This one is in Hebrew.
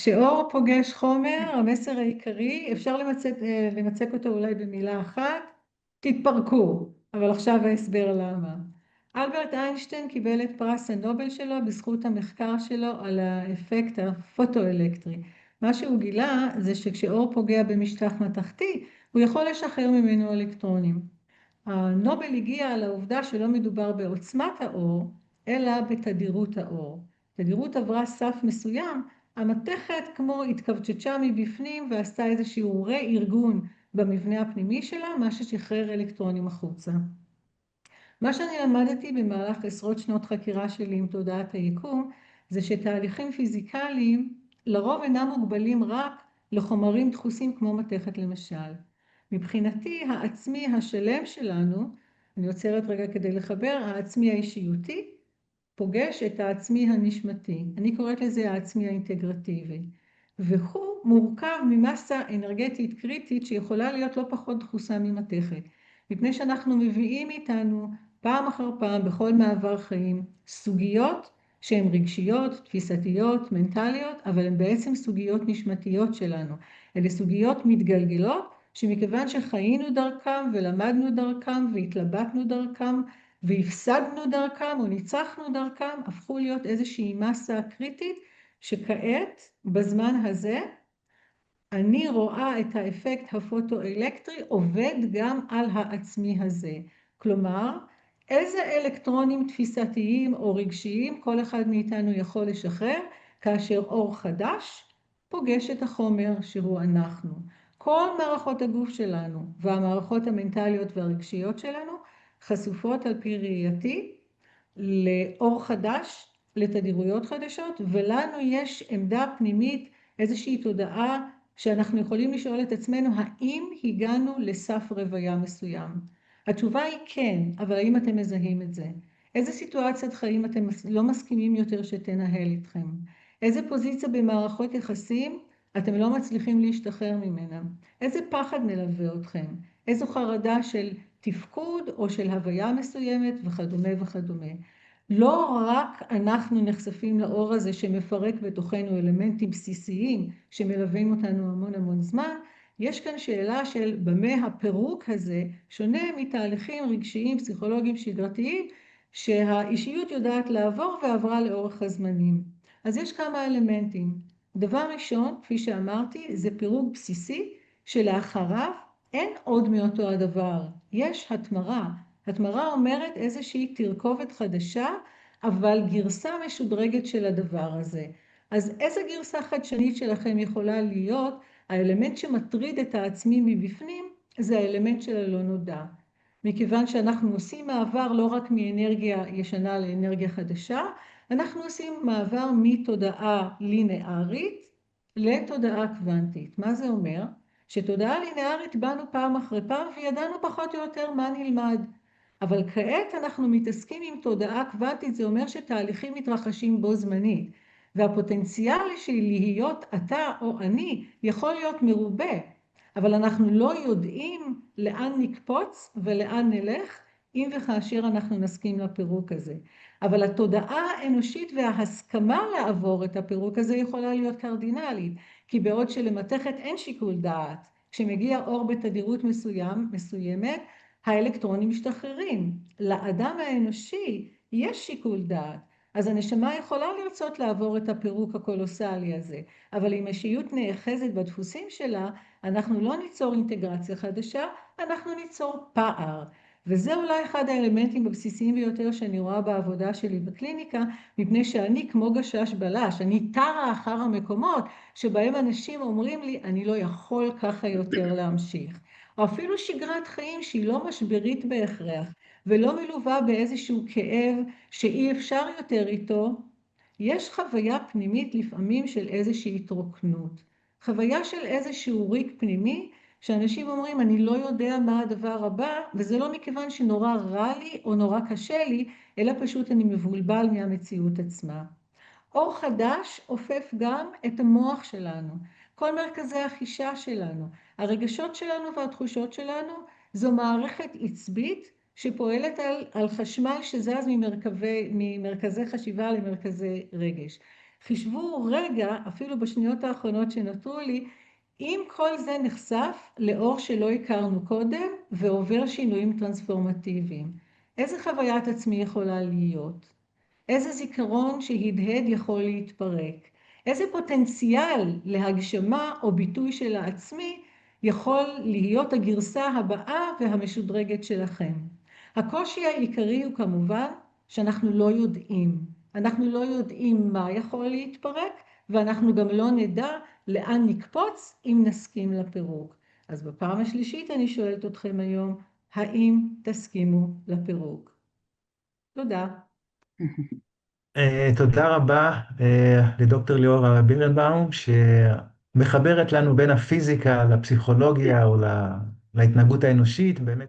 כשאור פוגש חומר, המסר העיקרי, אפשר למצק אותו אולי במילה אחת, תתפרקו, אבל עכשיו ההסבר למה. אלברט איינשטיין קיבל את פרס הנובל שלו בזכות המחקר שלו על האפקט הפוטואלקטרי. מה שהוא גילה זה שכשאור פוגע במשטח מתכתי, הוא יכול לשחרר ממנו אלקטרונים. הנובל הגיע לעובדה שלא מדובר בעוצמת האור, אלא בתדירות האור. תדירות עברה סף מסוים, המתכת כמו התכווצ'צ'ה מבפנים ועשתה איזשהו רה-ארגון במבנה הפנימי שלה, מה ששחרר אלקטרונים החוצה. מה שאני למדתי במהלך עשרות שנות חקירה שלי עם תודעת היקום, זה שתהליכים פיזיקליים לרוב אינם מוגבלים רק לחומרים דחוסים כמו מתכת למשל. מבחינתי העצמי השלם שלנו, אני עוצרת רגע כדי לחבר, העצמי האישיותי פוגש את העצמי הנשמתי. אני קוראת לזה העצמי האינטגרטיבי. והוא מורכב ממסה אנרגטית קריטית שיכולה להיות לא פחות דחוסה ממתכת. מפני שאנחנו מביאים איתנו פעם אחר פעם בכל מעבר חיים סוגיות שהן רגשיות, תפיסתיות, מנטליות, אבל הן בעצם סוגיות נשמתיות שלנו. אלה סוגיות מתגלגלות שמכיוון שחיינו דרכם ולמדנו דרכם והתלבטנו דרכם והפסדנו דרכם או ניצחנו דרכם, הפכו להיות איזושהי מסה קריטית שכעת בזמן הזה אני רואה את האפקט הפוטואלקטרי עובד גם על העצמי הזה. כלומר, איזה אלקטרונים תפיסתיים או רגשיים כל אחד מאיתנו יכול לשחרר כאשר אור חדש פוגש את החומר שהוא אנחנו. כל מערכות הגוף שלנו והמערכות המנטליות והרגשיות שלנו חשופות על פי ראייתי לאור חדש, לתדירויות חדשות, ולנו יש עמדה פנימית, איזושהי תודעה שאנחנו יכולים לשאול את עצמנו, האם הגענו לסף רוויה מסוים? התשובה היא כן, אבל האם אתם מזהים את זה? איזה סיטואציית חיים אתם לא מסכימים יותר שתנהל איתכם? איזה פוזיציה במערכות יחסים אתם לא מצליחים להשתחרר ממנה? איזה פחד מלווה אתכם? איזו חרדה של תפקוד או של הוויה מסוימת וכדומה וכדומה. לא רק אנחנו נחשפים לאור הזה שמפרק בתוכנו אלמנטים בסיסיים שמלווים אותנו המון המון זמן, יש כאן שאלה של במה הפירוק הזה שונה מתהליכים רגשיים, פסיכולוגיים, שגרתיים, שהאישיות יודעת לעבור ועברה לאורך הזמנים. אז יש כמה אלמנטים. דבר ראשון, כפי שאמרתי, זה פירוק בסיסי שלאחריו אין עוד מאותו הדבר, יש התמרה. התמרה אומרת איזושהי תרכובת חדשה, אבל גרסה משודרגת של הדבר הזה. אז איזה גרסה חדשנית שלכם יכולה להיות? האלמנט שמטריד את העצמי מבפנים זה האלמנט של הלא נודע. מכיוון שאנחנו עושים מעבר לא רק מאנרגיה ישנה לאנרגיה חדשה, אנחנו עושים מעבר מתודעה לינארית לתודעה קוונטית. מה זה אומר? שתודעה לינארית באנו פעם אחרי פעם וידענו פחות או יותר מה נלמד. אבל כעת אנחנו מתעסקים עם תודעה קוונטית, זה אומר שתהליכים מתרחשים בו זמנית. והפוטנציאל של להיות אתה או אני יכול להיות מרובה, אבל אנחנו לא יודעים לאן נקפוץ ולאן נלך, אם וכאשר אנחנו נסכים לפירוק הזה. אבל התודעה האנושית וההסכמה לעבור את הפירוק הזה יכולה להיות קרדינלית, כי בעוד שלמתכת אין שיקול דעת, כשמגיע אור בתדירות מסוימת, האלקטרונים משתחררים. לאדם האנושי יש שיקול דעת, אז הנשמה יכולה לרצות לעבור את הפירוק הקולוסלי הזה, אבל אם האישיות נאחזת בדפוסים שלה, אנחנו לא ניצור אינטגרציה חדשה, אנחנו ניצור פער. וזה אולי אחד האלמנטים הבסיסיים ביותר שאני רואה בעבודה שלי בקליניקה, מפני שאני כמו גשש בלש, אני תרה אחר המקומות שבהם אנשים אומרים לי, אני לא יכול ככה יותר להמשיך. או אפילו שגרת חיים שהיא לא משברית בהכרח, ולא מלווה באיזשהו כאב שאי אפשר יותר איתו, יש חוויה פנימית לפעמים של איזושהי התרוקנות. חוויה של איזשהו ריק פנימי, שאנשים אומרים, אני לא יודע מה הדבר הבא, וזה לא מכיוון שנורא רע לי או נורא קשה לי, אלא פשוט אני מבולבל מהמציאות עצמה. אור חדש אופף גם את המוח שלנו, כל מרכזי החישה שלנו, הרגשות שלנו והתחושות שלנו, זו מערכת עצבית שפועלת על חשמל שזז ממרכזי חשיבה למרכזי רגש. חישבו רגע, אפילו בשניות האחרונות שנותרו לי, אם כל זה נחשף לאור שלא הכרנו קודם ועובר שינויים טרנספורמטיביים. איזה חוויית עצמי יכולה להיות? איזה זיכרון שהדהד יכול להתפרק? איזה פוטנציאל להגשמה או ביטוי של העצמי יכול להיות הגרסה הבאה והמשודרגת שלכם? הקושי העיקרי הוא כמובן שאנחנו לא יודעים. אנחנו לא יודעים מה יכול להתפרק, ואנחנו גם לא נדע לאן נקפוץ אם נסכים לפירוק. אז בפעם השלישית אני שואלת אתכם היום, האם תסכימו לפירוק? תודה. תודה רבה לדוקטור ליאורה בירנבאום, שמחברת לנו בין הפיזיקה לפסיכולוגיה או להתנהגות האנושית. באמת